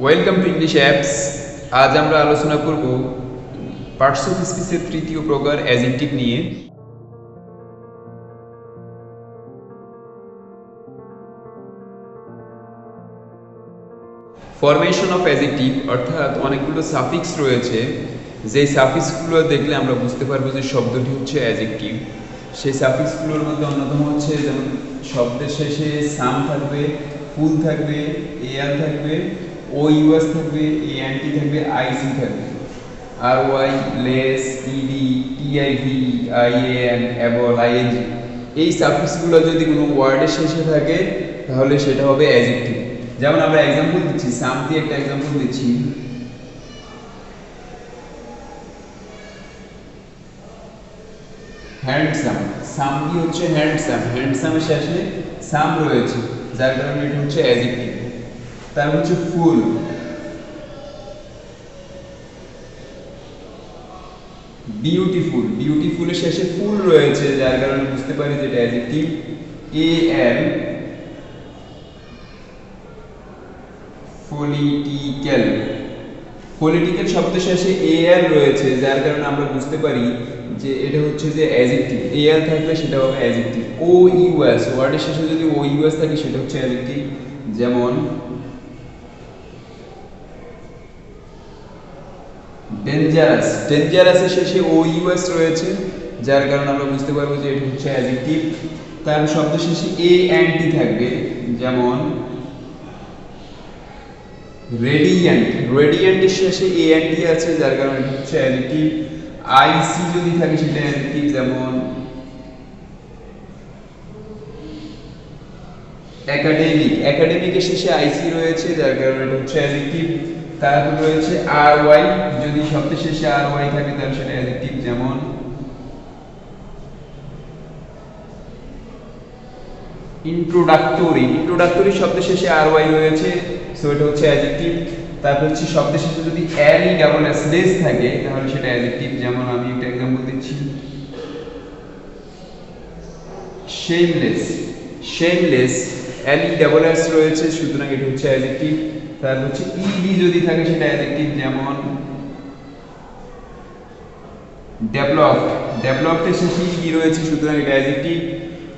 Welcome to English apps. আজ আমরা আলোচনা করব পার্টস অফ স্পিচের তৃতীয় প্রকার অ্যাডজেক্টিভ নিয়ে। ফরমেশন অফ অ্যাডজেক্টিভ অর্থাৎ অনেকগুলো সাফিক্স রয়েছে, যেই সাফিক্সগুলো দেখলে আমরা বুঝতে পারবো যে শব্দটি হচ্ছে অ্যাডজেক্টিভ। সেই সাফিক্সগুলোর মধ্যে অন্যতম হচ্ছে যেমন শব্দের শেষে সাম থাকবে, ফুল থাকবে, এআর থাকবে, ও ইউএস থাকবে, এএনটি থাকবে, আইসি থাকবে, আর Y, less, ED, TIV, IAN, able, ING. এই সাফিক্সগুলো যদি কোনো ওয়ার্ডের শেষে থাকে তাহলে সেটা হবে অ্যাডজেক্টিভ। যেমন আমরা এক্সাম্পল দিচ্ছি, সাম দিয়ে একটা এক্সাম্পল দিচ্ছি। হ্যান্ডসাম, সাম দিয়ে হচ্ছে হ্যান্ডসাম, হ্যান্ডসামের শেষে সাম রয়েছে যার কারণে এটা হচ্ছে অ্যাডজেক্টিভ। তার হচ্ছে ফুল, বিউটিফুল, বিউটিফুলের শেষে ফুল রয়েছে যার কারণে বুঝতে পারি যে এটা অ্যাডজেক্টিভ। এএন, পলিটিক্যাল, পলিটিক্যাল শব্দের শেষে এআর রয়েছে যার কারণে আমরা বুঝতে পারি যে এটা হচ্ছে যে অ্যাডজেক্টিভ। এআর থাকলে সেটা হবে অ্যাডজেক্টিভ। ও ইউএস, ওয়ার্ডের শেষে যদি ও ইউএস থাকে সেটা হচ্ছে অ্যাডজেক্টিভ। যেমন ডেঞ্জারাস, ডেঞ্জারাসের শেষে ও ইউএস রয়েছে যার কারণে আমরা বুঝতে পারবো যে এটা হচ্ছে অ্যাডজেক্টিভ। তার শব্দ শেষে এ এন্ড টি থাকবে, যেমন রেডিয়েন্ট, রেডিয়েন্টের শেষে এ এন্ড টি আছে যার কারণে এটা হচ্ছে অ্যাডজেক্টিভ। আইসি যদি থাকে সেটা অ্যাডজেক্টিভ, যেমন একাডেমিক, একাডেমিকের শেষে আইসি রয়েছে যার কারণে এটা হচ্ছে অ্যাডজেক্টিভ। তারপর রয়েছে আর ওয়াই, যদি শব্দের শেষে আর ওয়াই থাকে তাহলে সেটা অ্যাডজেক্টিভ। যেমন ইন্ট্রোডাক্টরি, ইন্ট্রোডাক্টরি শব্দের শেষে আর ওয়াই রয়েছে, সো এটা হচ্ছে অ্যাডজেক্টিভ। তারপর হচ্ছে শব্দের শেষে যদি এল ই ডাবল এস, লেস থাকে তাহলে সেটা অ্যাডজেক্টিভ। যেমন আমি একটা এক্সাম্পল দিচ্ছি, শেমলেস, শেমলেস এল ই ডাবল এস রয়েছে সুতরাং এটা হচ্ছে অ্যাডজেক্টিভ। তারপর হচ্ছে ইডি যদি থাকে সেটা অ্যাডজেক্টিভ। যেমন ডেভেলপড, ডেভেলপডের শেষে ইডি রয়েছে সুতরাং এটা অ্যাডজেক্টিভ।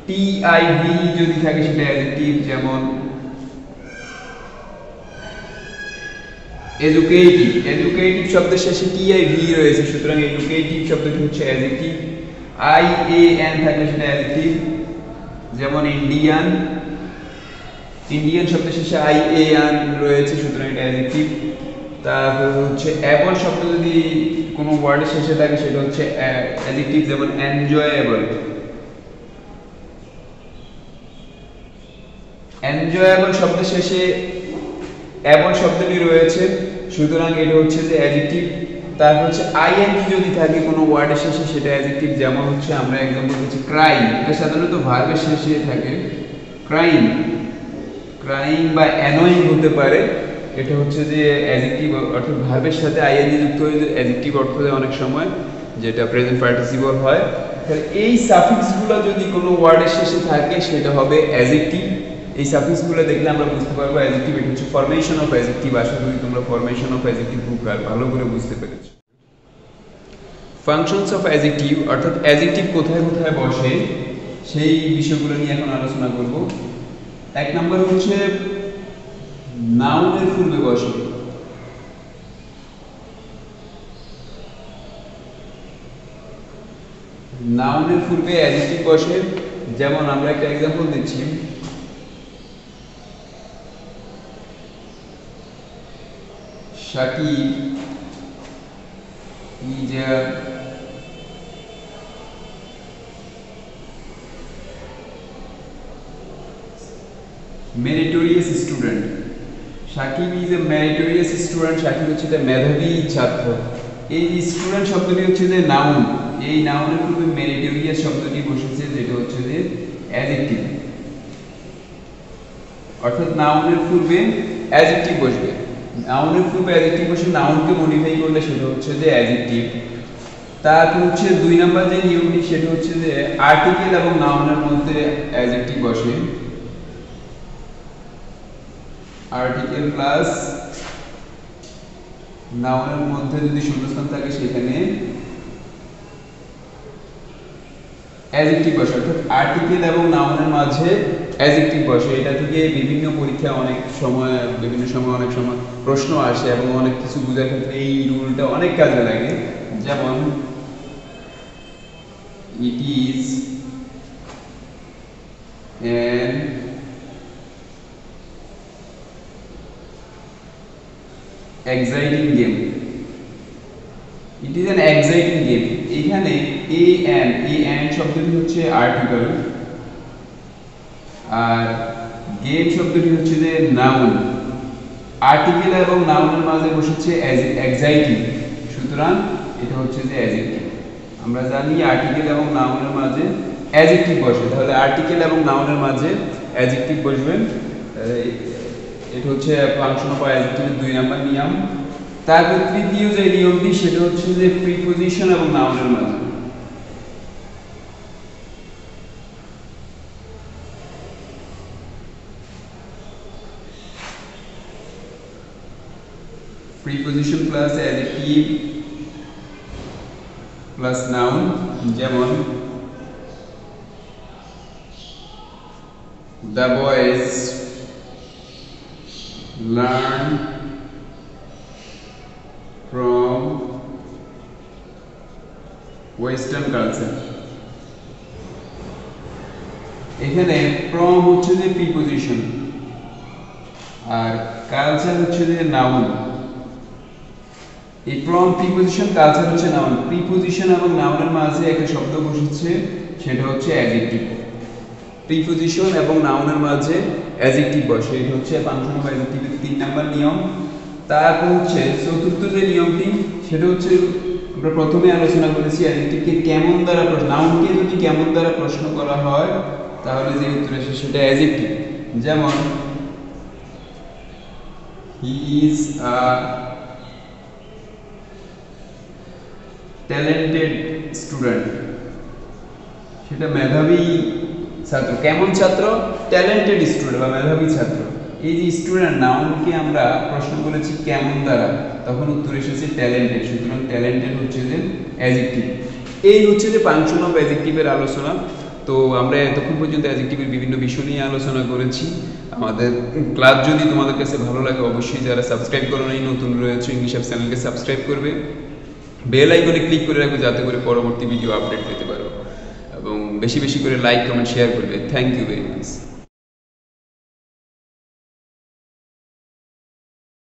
টিআইভি যদি থাকে সেটা অ্যাডজেক্টিভ। যেমন এডুকেটিভ, এডুকেটিভ শব্দের শেষে টিআইভি রয়েছে সুতরাং এডুকেটিভ শব্দটি হচ্ছে অ্যাডজেক্টিভ। আইএএন থাকলে সেটা অ্যাডজেক্টিভ। যেমন ইন্ডিয়ান, ইন্ডিয়ান শব্দের শেষে আইএএন রয়েছে সুতরাং এটা অ্যাডজেক্টিভ। তারপর হচ্ছে এবল শব্দ যদি কোনো ওয়ার্ডের শেষে থাকে সেটা হচ্ছে অ্যাডজেক্টিভ। যেমন এনজয়েবল, এনজয়েবল শব্দের শেষে এবল শব্দটি রয়েছে সুতরাং এটা হচ্ছে যে অ্যাডজেক্টিভ। তারপর হচ্ছে আইএনজি যদি থাকে কোনো ওয়ার্ডের শেষে সেটা অ্যাডজেক্টিভ। যেমন হচ্ছে আমরা এক্সাম্পল দিচ্ছি ক্রাইম, এটা সাধারণত ভার্বের শেষে থাকে। ক্রাইম, ক্রাইম বা অ্যানোয়িং হতে পারে, এটা হচ্ছে যে অ্যাডজেক্টিভ অর্থাৎ ভার্বের সাথে আইএনজি যুক্ত হয়ে অ্যাডজেক্টিভ অর্থ দেয় অনেক সময়, যেটা প্রেজেন্ট পার্টিসিপল হয়। তাহলে এই সাফিক্সগুলো যদি কোনো ওয়ার্ডের শেষে থাকে সেটা হবে অ্যাডজেক্টিভ। এই সাফিক্সগুলো দেখলে আমরা বুঝতে পারবো অ্যাডজেক্টিভ। এটা হচ্ছে ফরমেশন অফ অ্যাডজেক্টিভ। আশা করি তোমরা ফরমেশন অফ অ্যাডজেক্টিভ খুব ভালো করে বুঝতে পেরেছো। ফাংশনস অফ অ্যাডজেক্টিভ অর্থাৎ অ্যাডজেক্টিভ কোথায় কোথায় বসে সেই বিষয়গুলো নিয়ে এখন আলোচনা করব। এক নম্বর হচ্ছে নাউনের পূর্বে বসে। নাউনের পূর্বে অ্যাডজেক্টিভ বসে। যেমন আমরা একটা এক্সাম্পল দিচ্ছি, Shakib is a meritorious student. Shakib is a meritorious student. Shakib হচ্ছে একটা মেধাবী ছাত্র। এই স্টুডেন্ট শব্দটি হচ্ছে যে নাউন, এই নাউনের পূর্বে মেরিটোরিয়াস শব্দটি বসেছে যেটা হচ্ছে যে অ্যাডজেক্টিভ। অর্থাৎ নাউনের পূর্বে অ্যাডজেক্টিভ বসবে। নাউনের পূর্বে অ্যাডজেক্টিভ বসে নাউনকে মডিফাই করলে সেটা হচ্ছে যে অ্যাডজেক্টিভ। তারপর হচ্ছে দুই নাম্বার যে নিয়মটি সেটা হচ্ছে যে আর্টিকেল এবং নাউনের মধ্যে অ্যাডজেক্টিভ বসে। আর্টিকেল প্লাস নাউনের মধ্যে যদি শূন্যস্থান থাকে সেখানে অ্যাডজেক্টিভ বসে, অর্থাৎ আর্টিকেল এবং নাউনের মাঝে অ্যাডজেক্টিভ বসে। এটা থেকে বিভিন্ন পরীক্ষা অনেক সময় অনেক সময় প্রশ্ন আসে এবং অনেক কিছু বোঝার ক্ষেত্রে এই রুলটা অনেক কাজে লাগে। যেমন it is an exciting game, it is an exciting game। এখানে an শব্দটি হচ্ছে আর্টিকেল আর গেম শব্দটি হচ্ছে যে নাউন। আর্টিকেল এবং নাউনের মাঝে বসেছে এক্সাইটিং, সুতরাং এটা হচ্ছে যে অ্যাডজেক্টিভ। আমরা জানি আর্টিকেল এবং নাউনের মাঝে অ্যাডজেক্টিভ বসে, তাহলে আর্টিকেল এবং নাউনের মাঝে অ্যাডজেক্টিভ বসবেন। এটা হচ্ছে ফাংশন অফ অ্যাডজেক্টিভের 2 নাম্বার নিয়ম। তারপর তৃতীয় যে নিয়মটি সেটা হচ্ছে যে প্রিপজিশন এবং নাউনের মাঝে। Preposition plus adjective plus noun, যেমন the boys learn from western culture। এখানে from হচ্ছে যে প্রিপজিশন আর কালচার হচ্ছে যে নাউন। এই from প্রিপজিশন কালচার হচ্ছে নাউন। প্রিপজিশন এবং নাউনের মাঝে একটা শব্দ বসেছে, সেটা হচ্ছে অ্যাডজেক্টিভ। প্রিপজিশন এবং নাউনের মাঝে অ্যাডজেক্টিভ বসে, এটা হচ্ছে ফাংশন অফ অ্যাডজেক্টিভের 3 নাম্বার নিয়ম। তারপর হচ্ছে চতুর্থ যে নিয়মটি সেটা হচ্ছে আমরা প্রথমে আলোচনা করেছি অ্যাডজেক্টিভকে কেমন দ্বারা নাউনকে যদি কেমন দ্বারা প্রশ্ন করা হয় তাহলে যে উত্তর আসে সেটা অ্যাডজেক্টিভ। যেমন he is a talented student, সেটা মেধাবী ছাত্র। কেমন ছাত্র? ট্যালেন্টেড স্টুডেন্ট বা মেধাবী ছাত্র। এই যে স্টুডেন্ট নাউনকে আমরা প্রশ্ন করেছি কেমন দ্বারা, তখন উত্তর এসেছে ট্যালেন্টেড, সুতরাং ট্যালেন্টেড হচ্ছে যে অ্যাডজেক্টিভ। এই হচ্ছে যে ফাংশন অফ অ্যাডজেক্টিভের আলোচনা। তো আমরা এতক্ষণ পর্যন্ত অ্যাডজেক্টিভের বিভিন্ন বিষয় নিয়ে আলোচনা করেছি। আমাদের ক্লাস যদি তোমাদের কাছে ভালো লাগে অবশ্যই যারা সাবস্ক্রাইব করো নাই, নতুন রয়েছে ইংলিশ অ্যাপ চ্যানেলকে সাবস্ক্রাইব করবে, বেল আইকনে ক্লিক করে রাখবে যাতে করে পরবর্তী ভিডিও আপডেট পেতে পারো, এবং বেশি বেশি করে লাইক কমেন্ট শেয়ার করবে। Thank you very much.